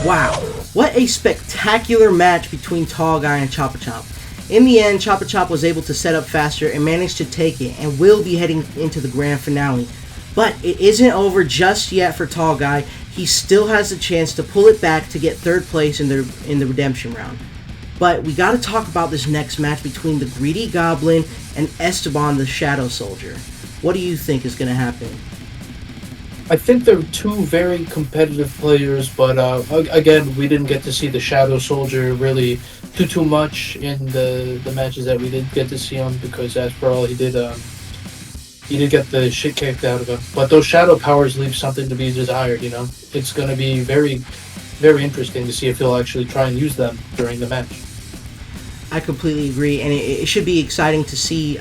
Wow, what a spectacular match between Tall Guy and Choppa Chop. In the end, Choppa Chop was able to set up faster and managed to take it, and will be heading into the grand finale. But it isn't over just yet for Tall Guy. He still has a chance to pull it back to get third place in the redemption round. But we got to talk about this next match between the Greedy Goblin and Esteban the Shadow Soldier. What do you think is going to happen? I think they're two very competitive players, but again, we didn't get to see the Shadow Soldier really do too much in the matches that we did get to see him, because after all, he did get the shit kicked out of him. But those shadow powers leave something to be desired, you know? It's going to be very, very interesting to see if he'll actually try and use them during the match. I completely agree, and it should be exciting to see.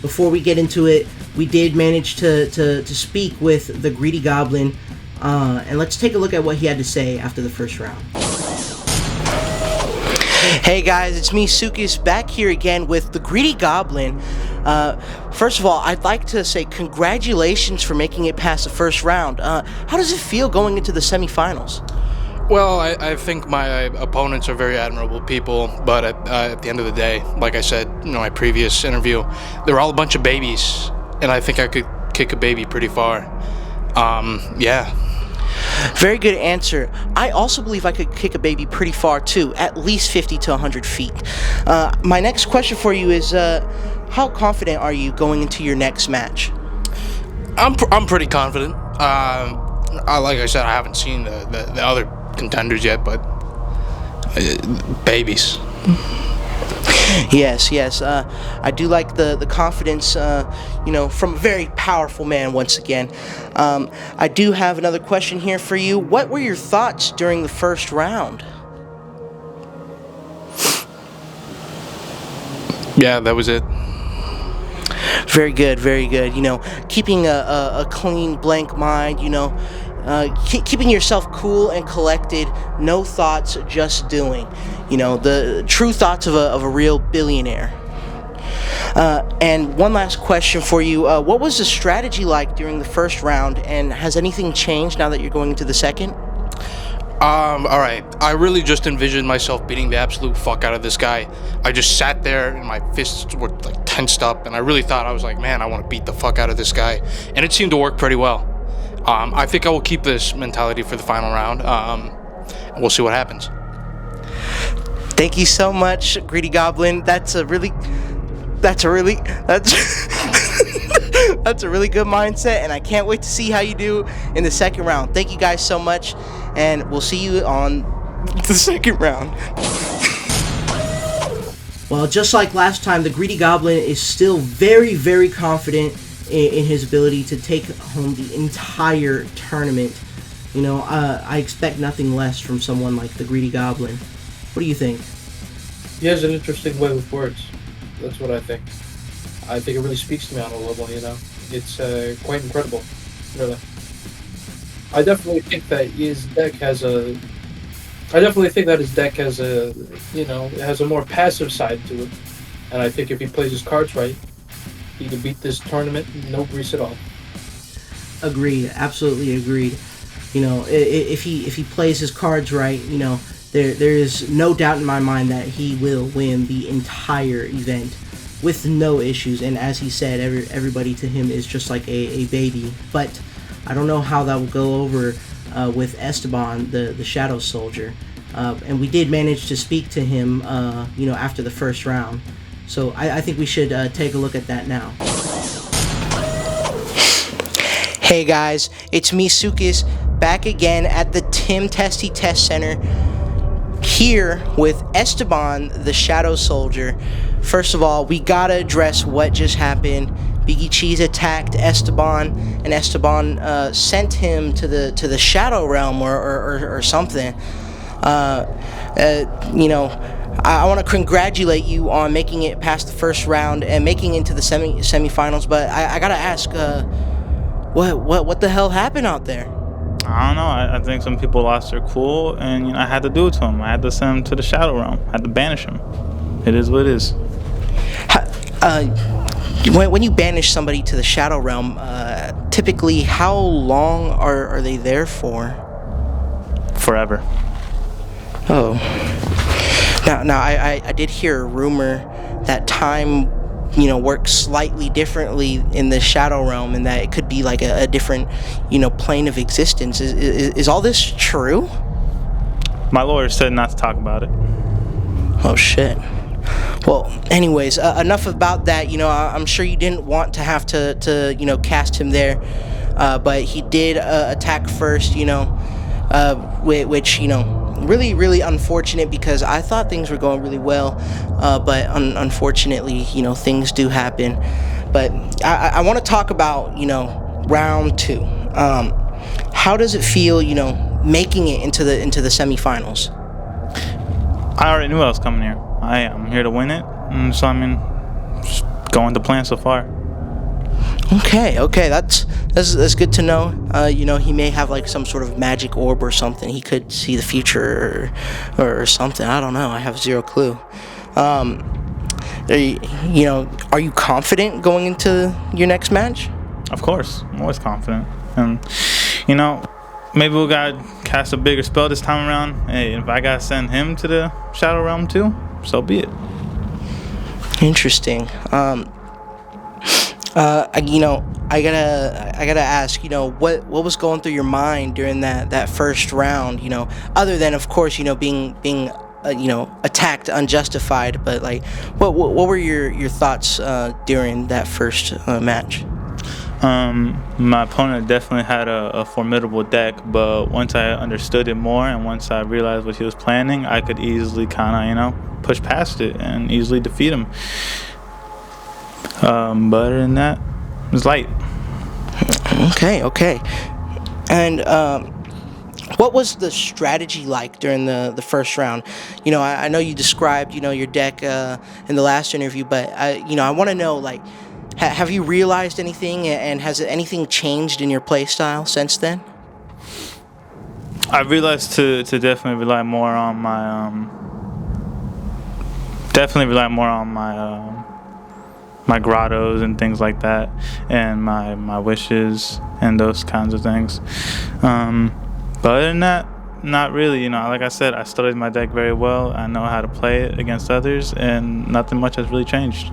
Before we get into it, we did manage to speak with the Greedy Goblin, and let's take a look at what he had to say after the first round. Hey guys, it's me, Sukis, back here again with the Greedy Goblin. First of all, I'd like to say congratulations for making it past the first round. How does it feel going into the semifinals? Well, I think my opponents are very admirable people, but at the end of the day, like I said in my previous interview, they're all a bunch of babies, and I think I could kick a baby pretty far. Yeah. Very good answer. I also believe I could kick a baby pretty far too, at least 50 to 100 feet. My next question for you is, how confident are you going into your next match? I'm pretty confident. Like I said, I haven't seen the other contenders yet, but babies. Yes. I do like the confidence, from a very powerful man once again. I do have another question here for you. What were your thoughts during the first round? Yeah, that was it. Very good. Keeping a clean, blank mind, keeping yourself cool and collected, no thoughts, just doing. The true thoughts of a real billionaire. And one last question for you. What was the strategy like during the first round, and has anything changed now that you're going into the second? Alright. I really just envisioned myself beating the absolute fuck out of this guy. I just sat there and my fists were like tensed up, and I really thought, I was like, man, I want to beat the fuck out of this guy. And it seemed to work pretty well. I think I will keep this mentality for the final round. We'll see what happens. Thank you so much, Greedy Goblin. That's a really that's a really good mindset, and I can't wait to see how you do in the second round. Thank you guys so much, and we'll see you on the second round. Well, just like last time, the Greedy Goblin is still very, very confident in his ability to take home the entire tournament. I expect nothing less from someone like the Greedy Goblin. What do you think? He has an interesting way with words. That's what I think. I think it really speaks to me on a level, It's quite incredible, really. I definitely think that his deck has a has a more passive side to it. And I think if he plays his cards right, he can beat this tournament, no grease at all. Agreed, absolutely agreed. If he plays his cards right, there is no doubt in my mind that he will win the entire event with no issues. And as he said, everybody to him is just like a baby. But I don't know how that will go over with Esteban, the Shadow Soldier. And we did manage to speak to him, after the first round. So I think we should take a look at that now. Hey guys, it's me, Sukis, back again at the Tim Testy Test Center, here with Esteban, the Shadow Soldier. First of all, we gotta address what just happened. Biggie Cheese attacked Esteban, and Esteban sent him to the Shadow Realm or something. I want to congratulate you on making it past the first round and making it into the semifinals. But I gotta ask, what the hell happened out there? I don't know. I think some people lost their cool, and I had to do it to him. I had to send him to the Shadow Realm. I had to banish him. It is what it is. When you banish somebody to the Shadow Realm, typically how long are they there for? Forever. Oh. Now I did hear a rumor that time, works slightly differently in the Shadow Realm, and that it could be like a different, plane of existence. Is all this true? My lawyer said not to talk about it. Oh shit. Well, anyways, enough about that. I'm sure you didn't want to have to cast him there, but he did attack first. Which really, really unfortunate, because I thought things were going really well, but unfortunately, things do happen. But I want to talk about, round 2. How does it feel, making it into the semifinals? I already knew I was coming here. I'm here to win it, and so just going to plan so far. Okay, that's good to know. He may have like some sort of magic orb or something. He could see the future or something. I don't know. I have zero clue. Are you confident going into your next match? Of course, I'm always confident. And maybe we gotta cast a bigger spell this time around. Hey, if I gotta send him to the Shadow Realm too, so be it. Interesting. I gotta ask, what was going through your mind during that first round, other than, of course, being attacked unjustified, but like what were your thoughts during that first match? My opponent definitely had a formidable deck, but once I understood it more and once I realized what he was planning, I could easily kind of push past it and easily defeat him. But other than that, it was light. Okay. And what was the strategy like during the first round? I know you described, your deck in the last interview, but I want to know, like, have you realized anything, and has anything changed in your play style since then? I realized to definitely rely more on my my grottos and things like that, and my wishes and those kinds of things. But other than that, not really. Like I said, I studied my deck very well. I know how to play it against others, and nothing much has really changed.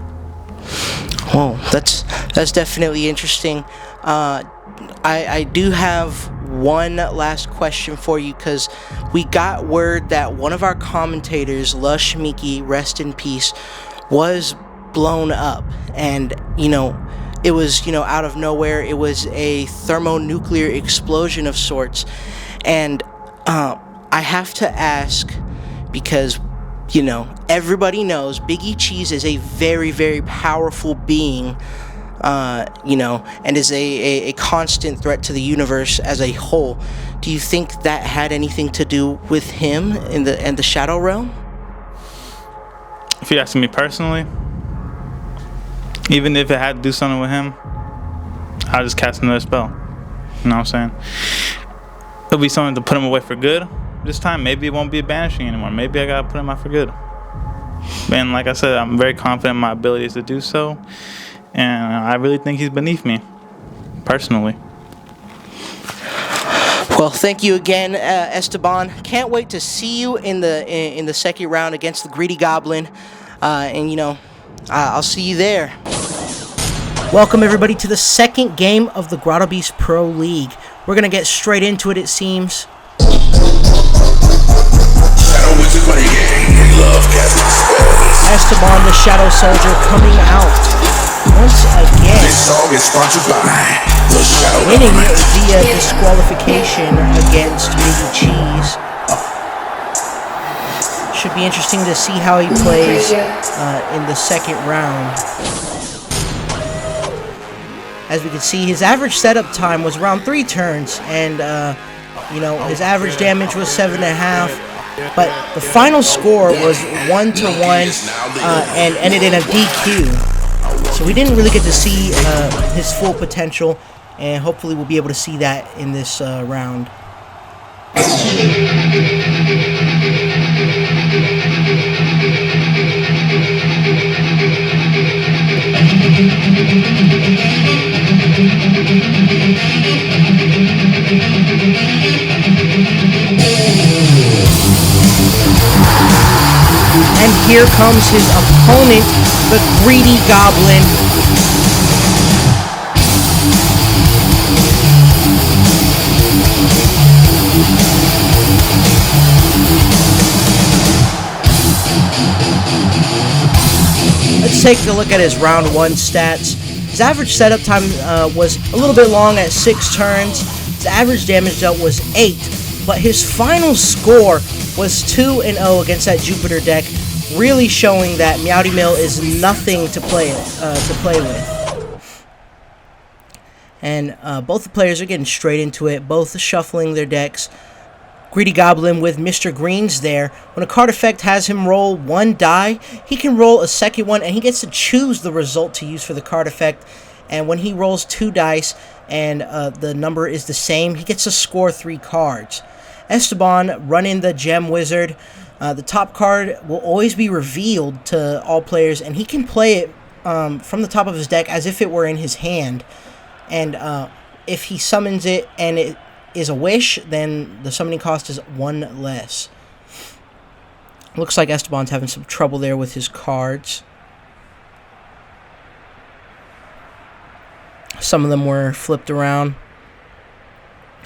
Well, that's definitely interesting. I do have one last question for you, because we got word that one of our commentators, Lush Miki, rest in peace, was blown up, and it was out of nowhere. It was a thermonuclear explosion of sorts, and I have to ask, because everybody knows Big E Cheese is a very, very powerful being, and is a constant threat to the universe as a whole. Do you think that had anything to do with him in the Shadow Realm? If you ask me personally, even if it had to do something with him, I'll just cast another spell. You know what I'm saying? It'll be something to put him away for good. This time, maybe it won't be a banishing anymore. Maybe I gotta put him out for good. And like I said, I'm very confident in my abilities to do so, and I really think he's beneath me, personally. Well, thank you again, Esteban. Can't wait to see you in the second round against the Greedy Goblin, and I'll see you there. Welcome everybody to the second game of the Grotto Beasts Pro League. We're gonna get straight into it, it seems. Esteban, the Shadow Soldier, coming out once again, winning via disqualification against Big E Cheese. Should be interesting to see how he plays in the second round. As we can see, his average setup time was around 3 turns, and his average damage was 7.5. But the final score was 1-1 and ended in a DQ. So we didn't really get to see his full potential, and hopefully we'll be able to see that in this round. here comes his opponent, the Greedy Goblin. Let's take a look at his round 1 stats. His average setup time was a little bit long at 6 turns. His average damage dealt was 8, but his final score was 2-0 against that Jupiter deck, really showing that Meowdy Mill is nothing to play with. And both the players are getting straight into it, both shuffling their decks. Greedy Goblin with Mr. Greens there. When a card effect has him roll 1 die, he can roll a second one, and he gets to choose the result to use for the card effect. And when he rolls 2 dice and the number is the same, he gets to score 3 cards. Esteban running the Gem Wizard. The top card will always be revealed to all players, and he can play it from the top of his deck as if it were in his hand. And if he summons it and it is a wish, then the summoning cost is 1 less. Looks like Esteban's having some trouble there with his cards. Some of them were flipped around.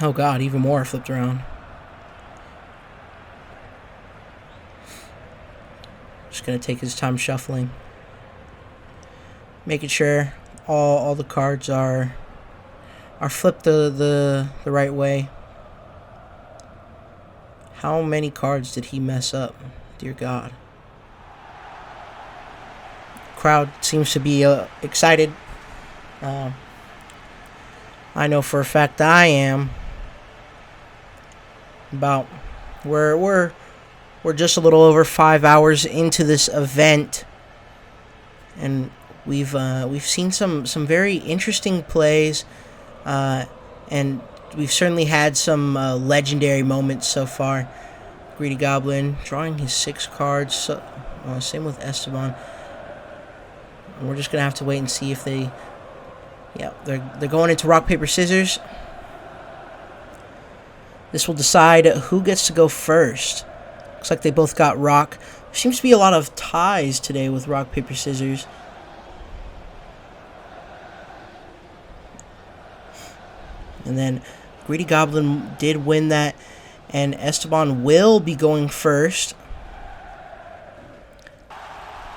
Oh god, even more flipped around. Just gonna take his time shuffling, making sure all the cards are flipped the right way. How many cards did he mess up? Dear God. Crowd seems to be excited. I know for a fact I am. About we're just a little over 5 hours into this event, and we've seen some very interesting plays. And we've certainly had some legendary moments so far. Greedy Goblin drawing his 6 cards. Same with Esteban. And we're just gonna have to wait and see if they. Yeah, they're going into rock paper scissors. This will decide who gets to go first. Looks like they both got rock. There seems to be a lot of ties today with rock paper scissors. And then Greedy Goblin did win that, and Esteban will be going first.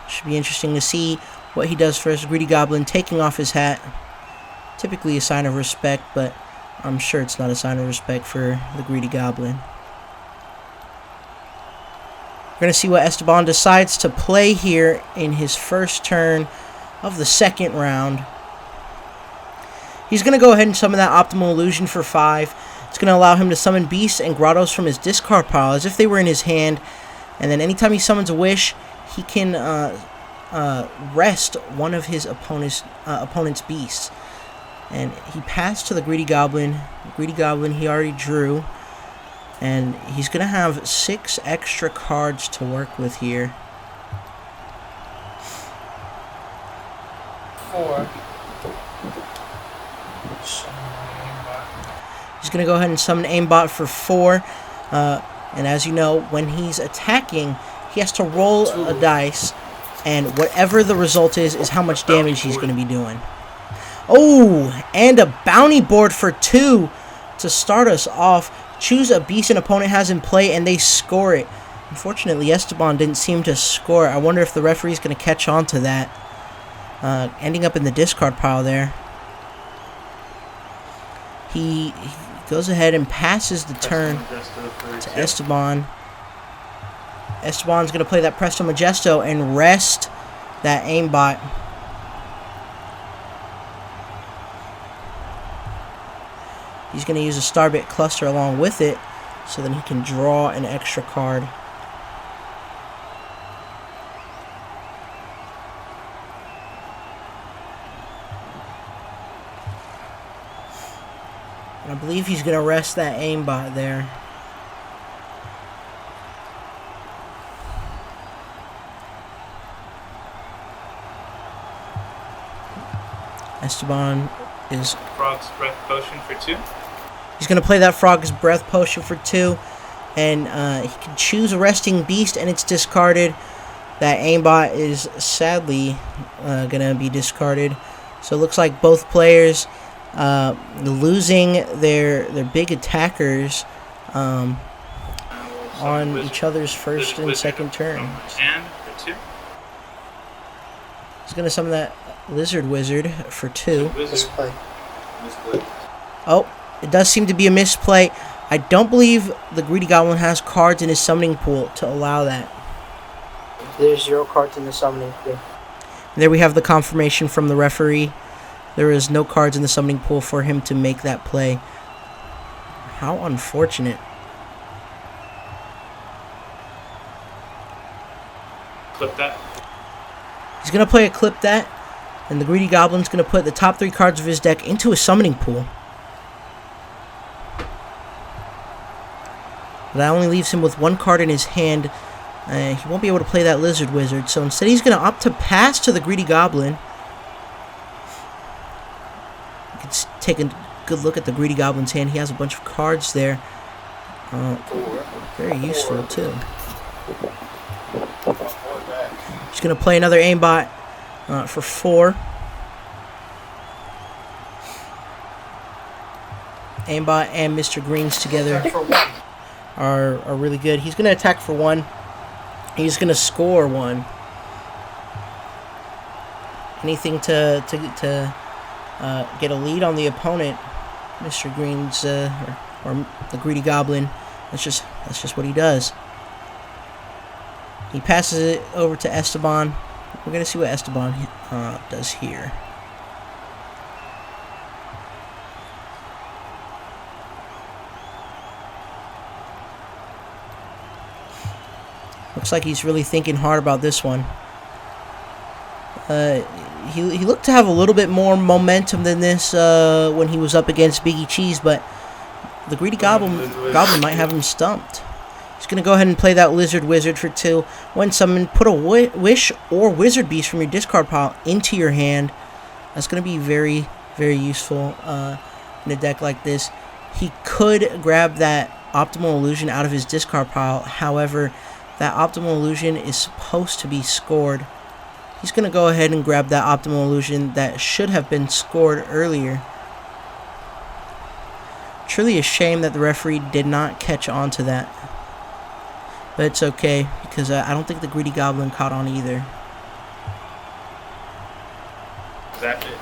Should be interesting to see what he does first. Greedy Goblin taking off his hat. Typically a sign of respect, but I'm sure it's not a sign of respect for the Greedy Goblin. We're going to see what Esteban decides to play here in his first turn of the second round. He's going to go ahead and summon that Optimal Illusion for 5. It's going to allow him to summon Beasts and Grottos from his discard pile as if they were in his hand. And then anytime he summons a Wish, he can rest one of his opponent's Beasts. And he passed to the Greedy Goblin. Greedy Goblin he already drew. And he's going to have 6 extra cards to work with here. 4. He's going to go ahead and summon Aimbot for 4. And as you know, when he's attacking, he has to roll a dice. And whatever the result is how much damage he's going to be doing. Oh, and a bounty board for 2 to start us off. Choose a beast an opponent has in play, and they score it. Unfortunately, Esteban didn't seem to score. I wonder if the referee's going to catch on to that. Ending up in the discard pile there. He goes ahead and passes the turn to Esteban. Esteban's going to play that Presto Majesto and rest that aimbot. He's going to use a Starbit Cluster along with it so then he can draw an extra card. And I believe he's going to rest that aimbot there. Esteban is... Frog's Breath Potion for 2. He's going to play that Frog's Breath Potion for 2. And he can choose a Resting Beast and it's discarded. That aimbot is sadly gonna be discarded. So it looks like both players losing their big attackers on each other's first and second turns. And for 2. He's gonna summon that Lizard Wizard for 2. Misplay. Oh, it does seem to be a misplay. I don't believe the Greedy Goblin has cards in his summoning pool to allow that. There's 0 cards in the summoning pool. There we have the confirmation from the referee. There is no cards in the summoning pool for him to make that play. How unfortunate. Clip that. He's going to play a Clip That, and the Greedy Goblin's going to put the top 3 cards of his deck into his summoning pool. That only leaves him with 1 card in his hand. He won't be able to play that Lizard Wizard, so instead he's going to opt to pass to the Greedy Goblin. You can take a good look at the Greedy Goblin's hand. He has a bunch of cards there. Very useful, too. He's going to play another aimbot for 4. Aimbot and Mr. Greens together are really good. He's going to attack for 1. He's going to score 1. Anything to get a lead on the opponent, Mr. Greens or the Greedy Goblin. That's just what he does. He passes it over to Esteban. We're going to see what Esteban does here. Looks like he's really thinking hard about this one. He looked to have a little bit more momentum than this when he was up against Biggie Cheese, but the Greedy Goblin might have him stumped. He's going to go ahead and play that Lizard Wizard for 2. When summoned, put a Wish or Wizard Beast from your discard pile into your hand. That's going to be very, very useful in a deck like this. He could grab that Optimal Illusion out of his discard pile. However, that Optimal Illusion is supposed to be scored. He's going to go ahead and grab that Optimal Illusion that should have been scored earlier. Truly a shame that the referee did not catch on to that. But it's okay, because I don't think the Greedy Goblin caught on either. Zap it.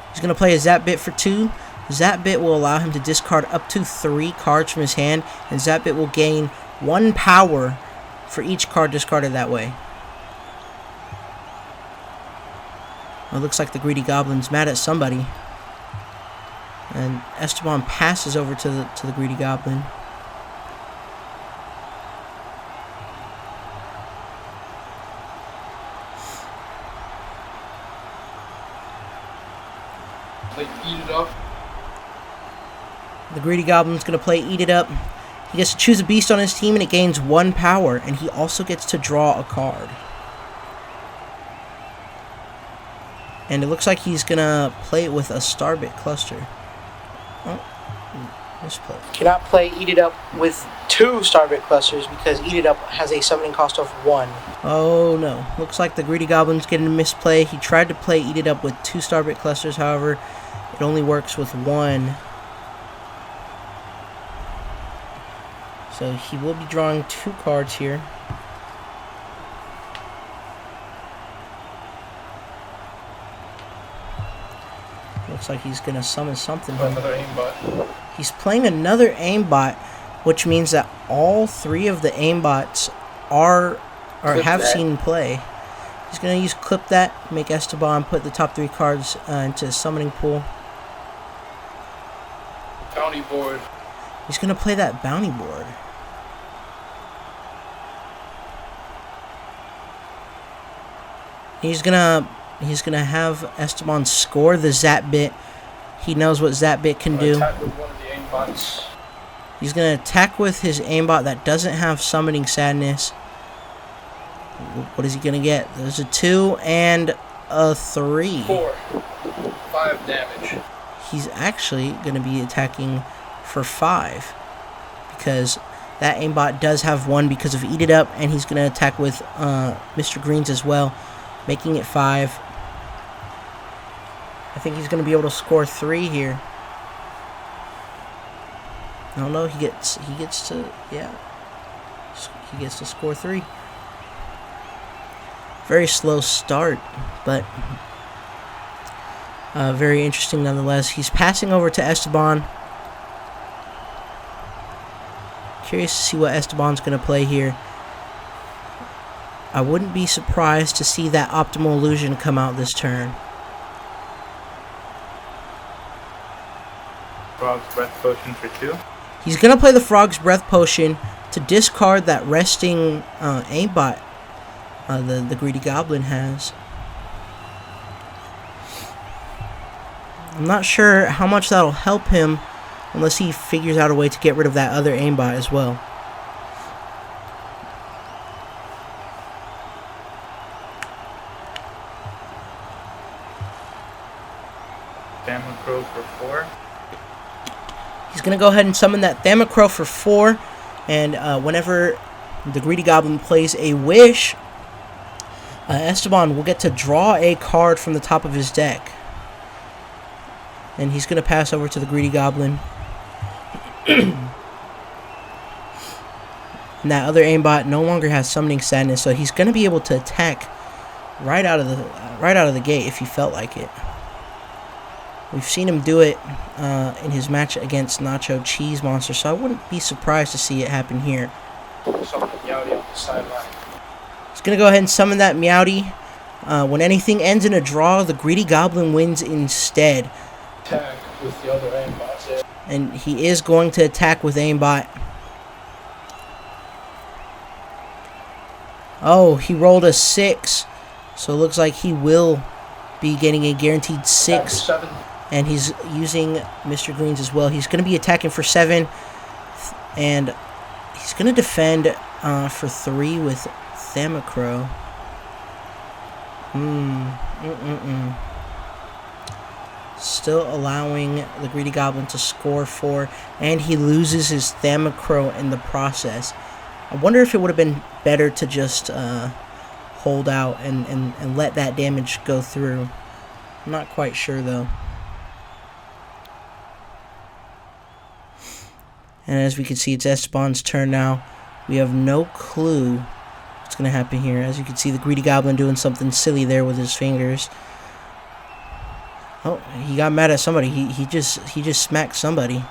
He's going to play a Zap Bit for 2. Zap Bit will allow him to discard up to 3 cards from his hand, and Zap Bit will gain 1 power for each card discarded that way. Well, it looks like the Greedy Goblin's mad at somebody. And Esteban passes over to the Greedy Goblin. Like, eat it up. The Greedy Goblin's going to play Eat It Up. He gets to choose a beast on his team and it gains 1 power. And he also gets to draw a card. And it looks like he's going to play it with a Starbit cluster. Oh, misplay. Cannot play Eat It Up with 2 Starbit clusters because Eat It Up has a summoning cost of 1. Oh no. Looks like the Greedy Goblin's getting a misplay. He tried to play Eat It Up with 2 Starbit clusters, however, it only works with 1. So he will be drawing 2 cards here. Looks like he's going to summon something. Another aimbot. He's playing another aimbot, which means that all 3 of the aimbots have seen play. He's going to use Clip That, make Esteban put the top 3 cards into his summoning pool. Bounty board. He's going to play that bounty board. He's gonna have Esteban score the Zap Bit. He knows what Zap Bit can do. Attack with one of the aimbots. He's gonna attack with his aimbot that doesn't have Summoning Sadness. What is he gonna get? There's a 2 and a 3. 4. 5 damage. He's actually gonna be attacking for 5 because That aimbot does have 1 because of Eat It Up, and he's going to attack with Mr. Greens as well, making it 5. I think he's going to be able to score 3 here. No, no, he gets to, yeah, he gets to score 3. Very slow start, but very interesting nonetheless. He's passing over to Esteban. Curious to see what Esteban's going to play here. I wouldn't be surprised to see that Optimal Illusion come out this turn. Frog's Breath Potion for 2. He's going to play the Frog's Breath Potion to discard that resting aimbot the Greedy Goblin has. I'm not sure how much that'll help him unless he figures out a way to get rid of that other aimbot as well. Thamacrow for 4. He's going to go ahead and summon that Thamacrow for 4. And whenever the Greedy Goblin plays a Wish, Esteban will get to draw a card from the top of his deck. And he's going to pass over to the Greedy Goblin. And that other aimbot no longer has Summoning Sadness, so he's going to be able to attack right out of the gate if he felt like it. We've seen him do it in his match against Nacho Cheese Monster, so I wouldn't be surprised to see it happen here. Summon Meowdy on the sideline. He's going to go ahead and summon that Meowdy. When anything ends in a draw, the Greedy Goblin wins instead. Attack with the other aimbots. Yeah. And he is going to attack with aimbot. Oh, he rolled a 6. So it looks like he will be getting a guaranteed 6. 7. And he's using Mr. Greens as well. He's going to be attacking for 7. And he's going to defend for 3 with Thamacrow. Still allowing the Greedy Goblin to score 4. And he loses his Thamacrow in the process. I wonder if it would have been better to just hold out and let that damage go through. I'm not quite sure though. And as we can see, it's Esteban's turn now. We have no clue what's going to happen here. As you can see, the Greedy Goblin doing something silly there with his fingers. Oh, he got mad at somebody. He just smacked somebody.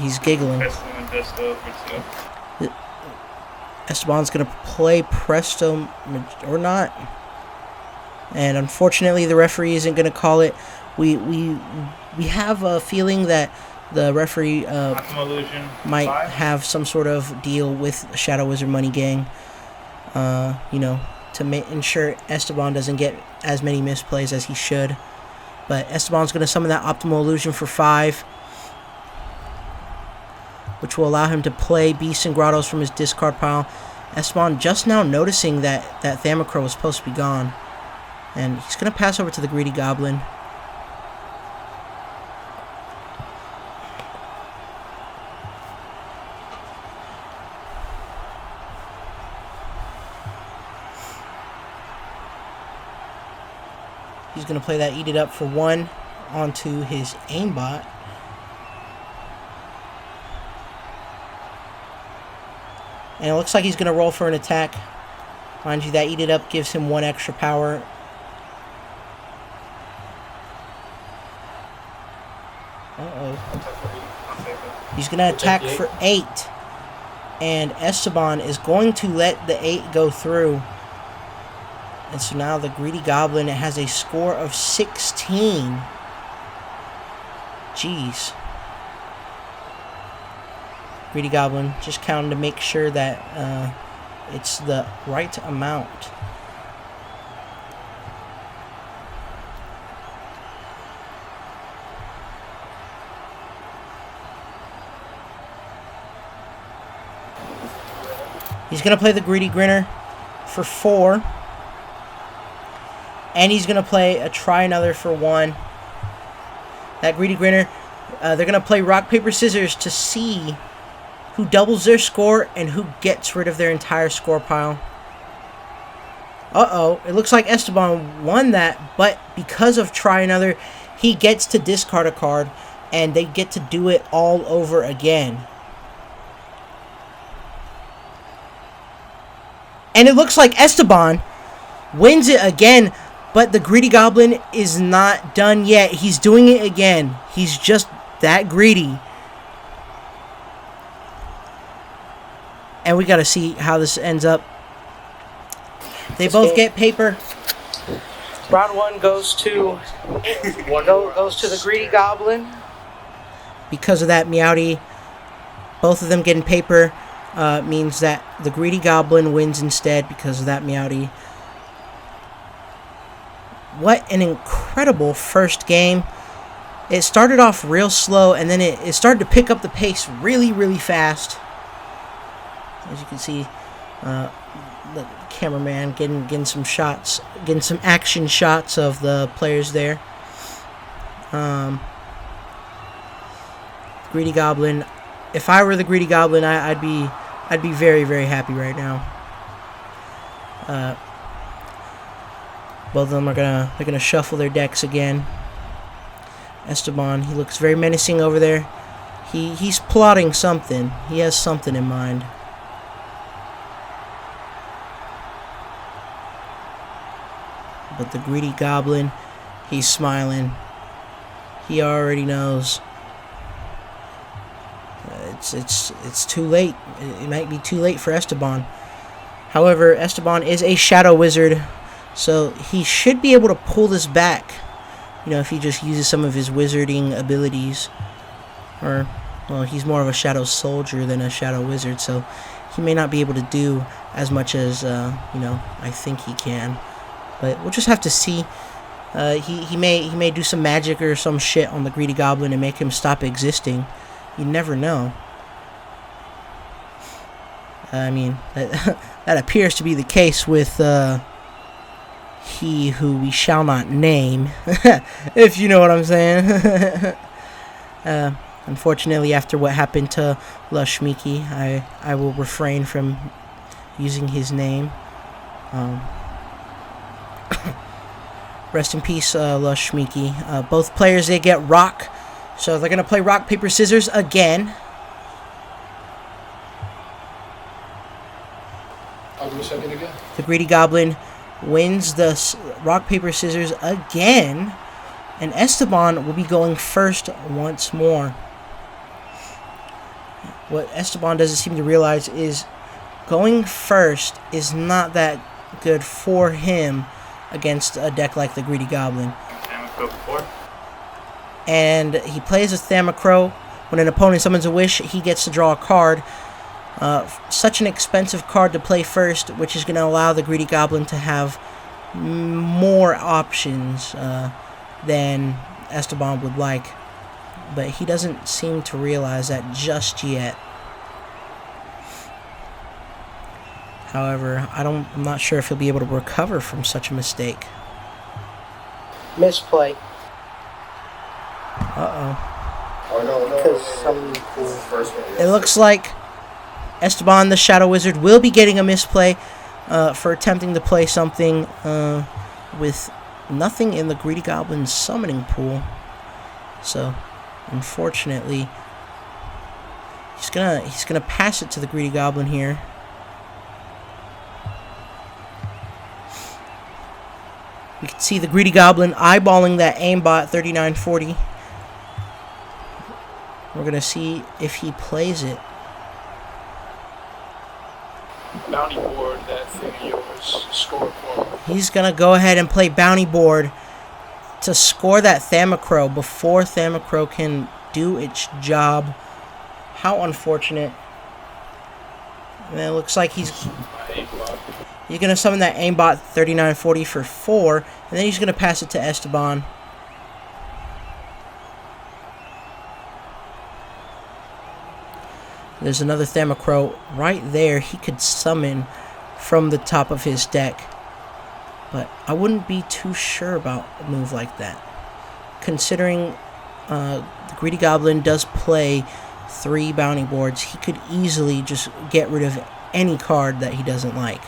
He's giggling. Esteban's going to play Presto or not. And unfortunately, the referee isn't going to call it. We have a feeling that the referee might have some sort of deal with Shadow Wizard Money Gang. You know, to ensure Esteban doesn't get as many misplays as he should. But Esteban's going to summon that Optimal Illusion for 5, which will allow him to play Beasts and Grottos from his discard pile. Esteban just now noticing that Thamacrow was supposed to be gone. And he's going to pass over to the Greedy Goblin. He's going to play that Eat It Up for 1 onto his aimbot. And it looks like he's going to roll for an attack. Mind you, that Eat It Up gives him 1 extra power. Uh-oh. He's going to attack for 8. And Esteban is going to let the 8 go through. And so now the Greedy Goblin has a score of 16. Jeez. Greedy Goblin just counting to make sure that it's the right amount. He's going to play the Greedy Grinner for 4. And he's going to play a Try Another for 1. That Greedy Grinner They're going to play rock, paper, scissors to see who doubles their score and who gets rid of their entire score pile. Uh-oh. It looks like Esteban won that, but because of try another, he gets to discard a card, and they get to do it all over again. And it looks like Esteban wins it again, but the Greedy Goblin is not done yet. He's doing it again. He's just that greedy. And we got to see how this ends up. They both get paper. Round one goes to the Greedy Goblin. Because of that, Meowdy, both of them getting paper means that the Greedy Goblin wins instead because of that, Meowdy. What an incredible first game. It started off real slow, and then it started to pick up the pace really, really fast. As you can see, the cameraman getting some shots, getting some action shots of the players there. Greedy Goblin. If I were the Greedy Goblin, I'd be very, very happy right now. Both of them they're gonna shuffle their decks again. Esteban, he looks very menacing over there. He's plotting something. He has something in mind. But the Greedy Goblin, he's smiling. He already knows. It's too late. It might be too late for Esteban. However, Esteban is a Shadow Wizard, so he should be able to pull this back. You know, if he just uses some of his wizarding abilities. Or, well, he's more of a Shadow Soldier than a Shadow Wizard, so he may not be able to do as much as, I think he can. But we'll just have to see. He may do some magic or some shit on the Greedy Goblin and make him stop existing. You never know. I mean, that appears to be the case with he who we shall not name, if you know what I'm saying. Unfortunately, after what happened to Lushmiki, I will refrain from using his name. Rest in peace, Lushmiki. Both players, they get rock. So they're going to play rock, paper, scissors again. I'll do a second again. The Greedy Goblin wins the rock, paper, scissors again. And Esteban will be going first once more. What Esteban doesn't seem to realize is going first is not that good for him against a deck like the Greedy Goblin. And he plays a Thamacrow. When an opponent summons a wish, he gets to draw a card. Such an expensive card to play first, which is going to allow the Greedy Goblin to have more options than Esteban would like. But he doesn't seem to realize that just yet. However, I'm not sure if he'll be able to recover from such a mistake. Misplay. It looks like Esteban, the Shadow Wizard, will be getting a misplay for attempting to play something with nothing in the Greedy Goblin's summoning pool. So, unfortunately, he's gonna pass it to the Greedy Goblin here. We can see the Greedy Goblin eyeballing that aimbot 3940. We're going to see if he plays it. Bounty board, that thing of yours, score for me. He's going to go ahead and play Bounty Board to score that Thamacrow before Thamacrow can do its job. How unfortunate. And it looks like he's going to summon that aimbot 3940 for 4, and then he's going to pass it to Esteban. There's another Thamacrow right there he could summon from the top of his deck. But I wouldn't be too sure about a move like that, considering the Greedy Goblin does play 3 bounty boards, he could easily just get rid of any card that he doesn't like.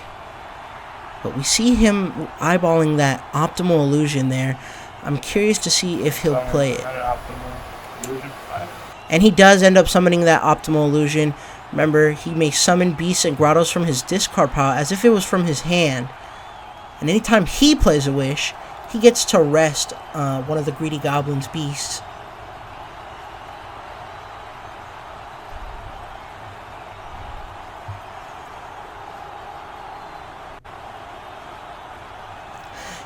But we see him eyeballing that Optimal Illusion there. I'm curious to see if he'll play it. And he does end up summoning that Optimal Illusion. Remember, he may summon beasts and grottos from his discard pile as if it was from his hand. And anytime he plays a wish, he gets to rest one of the Greedy Goblin's beasts.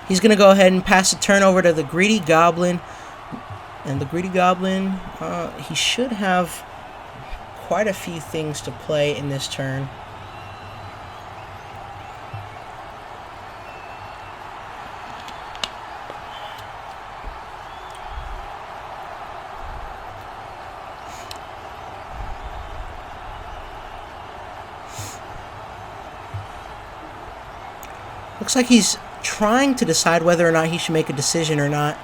He's going to go ahead and pass the turn over to the Greedy Goblin. And the Greedy Goblin, he should have quite a few things to play in this turn. Looks like he's trying to decide whether or not he should make a decision or not.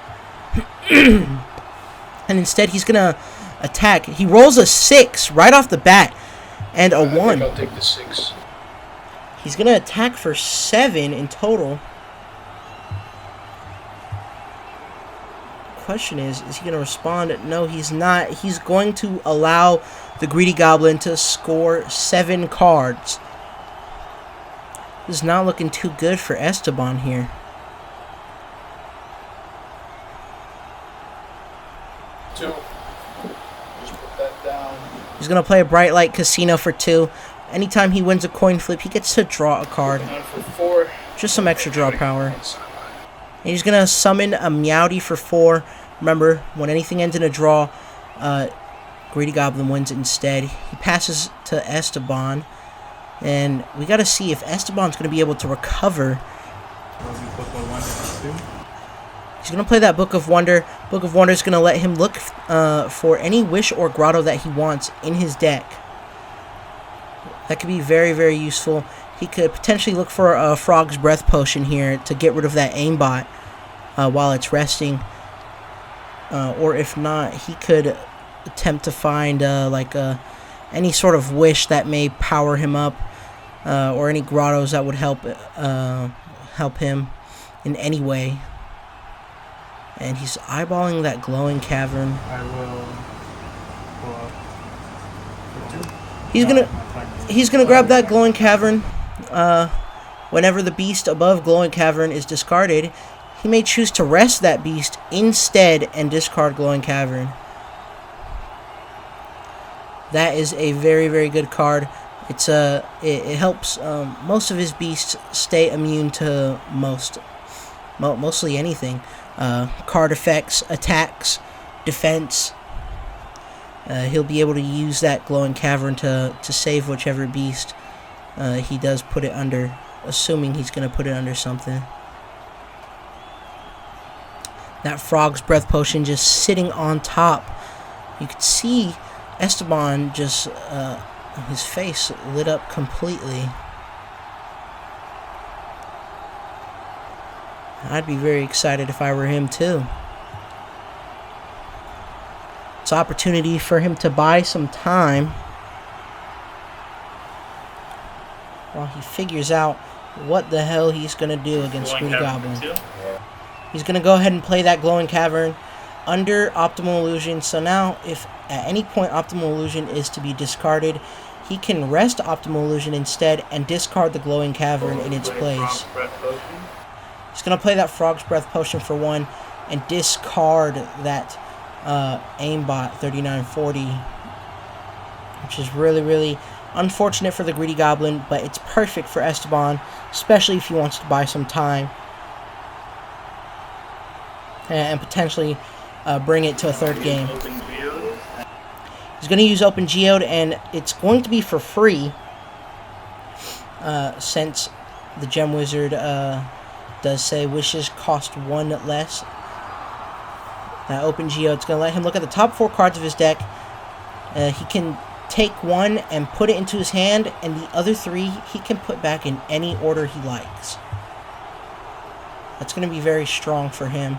And instead he's gonna attack. He rolls a 6 right off the bat and a 1. I think I'll take the 6. He's gonna attack for 7 in total. Question is he gonna respond? No, he's not. He's going to allow the Greedy Goblin to score 7 cards. This is not looking too good for Esteban here. He's going to play a Bright Light Casino for 2. Anytime he wins a coin flip, he gets to draw a card. Just some extra draw power. And he's going to summon a Meowdy for 4. Remember, when anything ends in a draw, Greedy Goblin wins it instead. He passes to Esteban. And we got to see if Esteban's going to be able to recover. He's going to play that Book of Wonder. Book of Wonder is going to let him look for any wish or grotto that he wants in his deck. That could be very, very useful. He could potentially look for a Frog's Breath Potion here to get rid of that aimbot while it's resting. Or if not, he could attempt to find any sort of wish that may power him up. Or any grottos that would help him in any way. And he's eyeballing that Glowing Cavern. I will go up. He's gonna grab that Glowing Cavern. Whenever the beast above Glowing Cavern is discarded, he may choose to rest that beast instead and discard Glowing Cavern. That is a very, very good card. It helps most of his beasts stay immune to mostly anything. Card effects, attacks, defense. He'll be able to use that Glowing Cavern to save whichever beast he does put it under, assuming he's going to put it under something. That Frog's Breath Potion just sitting on top. You could see Esteban just... his face lit up completely. I'd be very excited if I were him too. It's an opportunity for him to buy some time while he figures out what the hell he's going to do against Greedy Goblin. He's going to go ahead and play that Glowing Cavern under Optimal Illusion. So now if at any point Optimal Illusion is to be discarded, he can rest Optimal Illusion instead and discard the Glowing Cavern in its place. He's going to play that Frog's Breath Potion for 1 and discard that aimbot 3940, which is really, really unfortunate for the Greedy Goblin, but it's perfect for Esteban, especially if he wants to buy some time and potentially bring it to a third game. He's going to use Open Geode, and it's going to be for free since the Gem Wizard does say wishes cost 1 less. That Open Geode's going to let him look at the top 4 cards of his deck. He can take 1 and put it into his hand, and the other 3 he can put back in any order he likes. That's going to be very strong for him,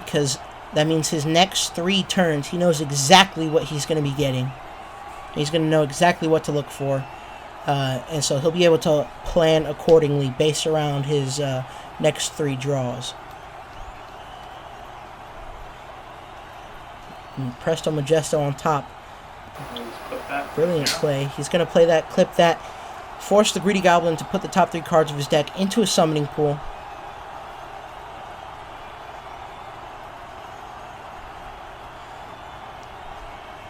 because that means his next 3 turns, he knows exactly what he's going to be getting. He's going to know exactly what to look for. And so he'll be able to plan accordingly based around his next 3 draws. And Presto Majesto on top. Brilliant play. He's going to play that, clip that, force the Greedy Goblin to put the top 3 cards of his deck into a summoning pool.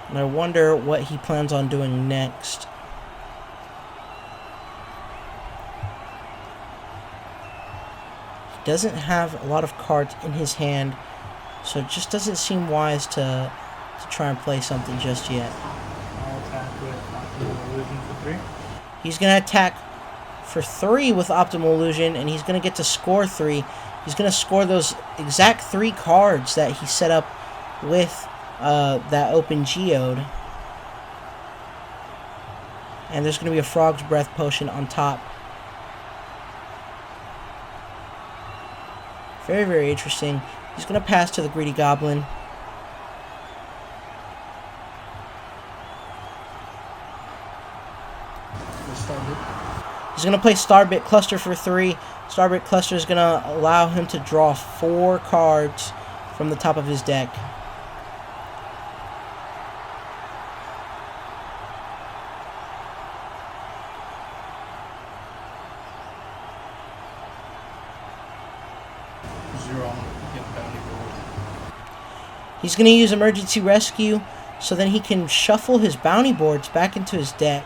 And I wonder what he plans on doing next. He doesn't have a lot of cards in his hand, so it just doesn't seem wise to try and play something just yet. I'll attack with Optimal Illusion for 3. He's going to attack for 3 with Optimal Illusion, and he's going to get to score 3. He's going to score those exact 3 cards that he set up with that open geode. And there's going to be a Frog's Breath potion on top. Very, very interesting. He's going to pass to the Greedy Goblin. He's going to play Starbit Cluster for 3. Starbit Cluster is going to allow him to draw 4 cards from the top of his deck. He's going to use Emergency Rescue so then he can shuffle his bounty boards back into his deck.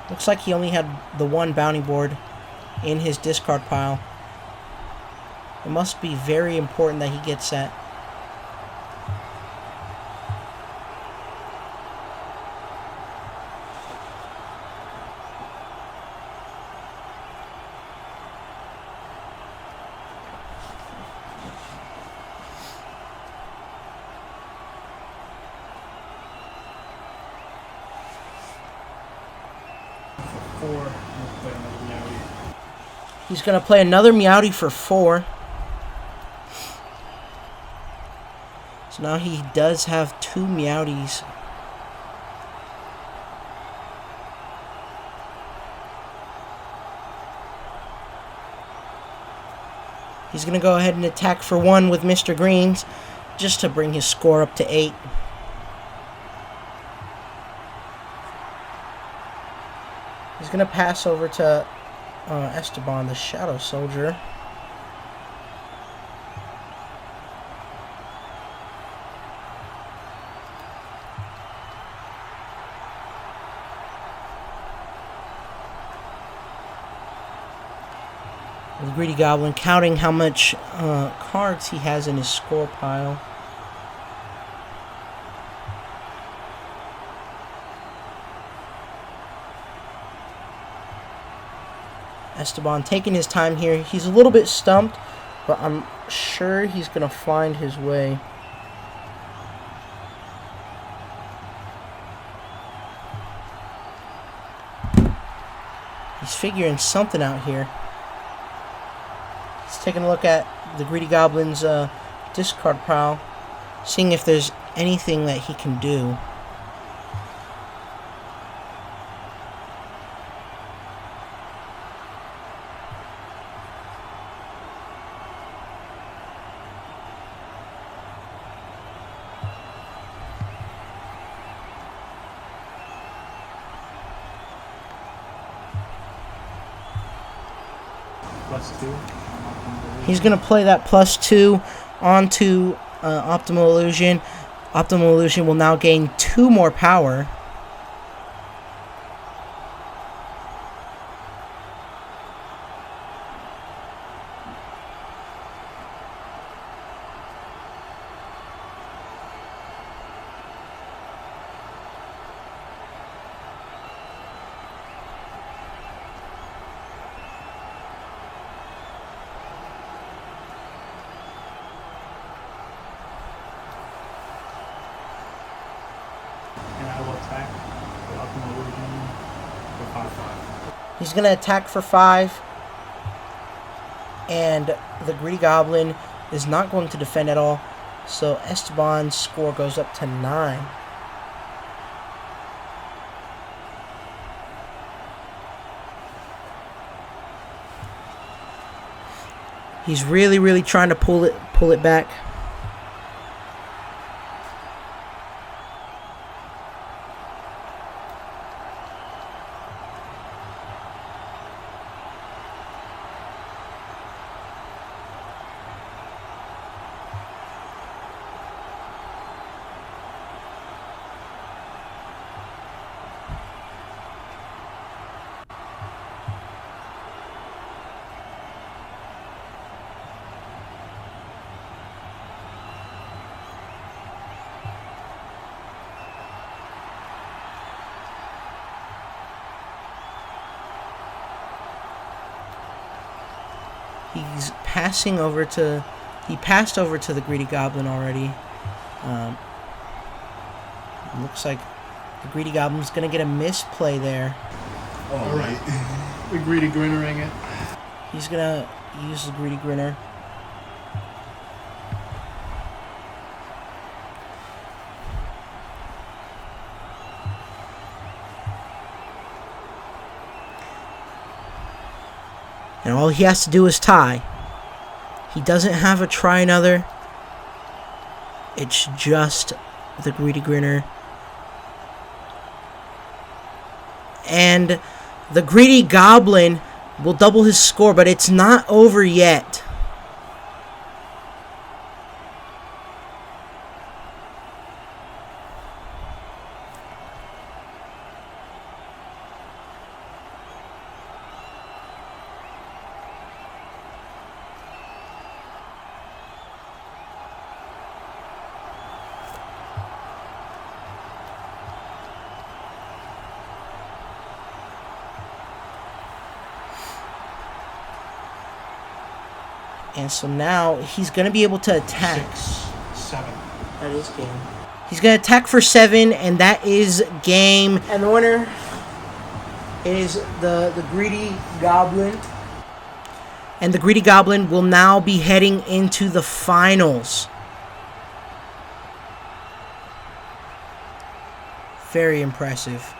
Looks like he only had the 1 bounty board in his discard pile. It must be very important that he gets that. He's going to play another Meowdy for 4. So now he does have 2 Meowdies. He's going to go ahead and attack for 1 with Mr. Greens, just to bring his score up to 8. He's going to pass over to Esteban, the Shadow Soldier. The Greedy Goblin counting how much cards he has in his score pile. Esteban taking his time here. He's a little bit stumped, but I'm sure he's going to find his way. He's figuring something out here. He's taking a look at the Greedy Goblin's discard pile, seeing if there's anything that he can do. He's going to play that +2 onto Optimal Illusion. Optimal Illusion will now gain 2 more power. He's going to attack for 5. And the Greedy Goblin is not going to defend at all. So Esteban's score goes up to 9. He's really trying to pull it back. He's passing over to... He passed over to the Greedy Goblin already. Looks like the Greedy Goblin's going to get a misplay there. All right. The Greedy Grinnering it. He's going to use the Greedy Grinner. And all he has to do is tie. He doesn't have a try another. It's just the Greedy Grinner. And the Greedy Goblin will double his score, but it's not over yet. And so now he's going to be able to attack. 6, 7. That is game. He's going to attack for 7, and that is game. And the winner is the Greedy Goblin. And the Greedy Goblin will now be heading into the finals. Very impressive.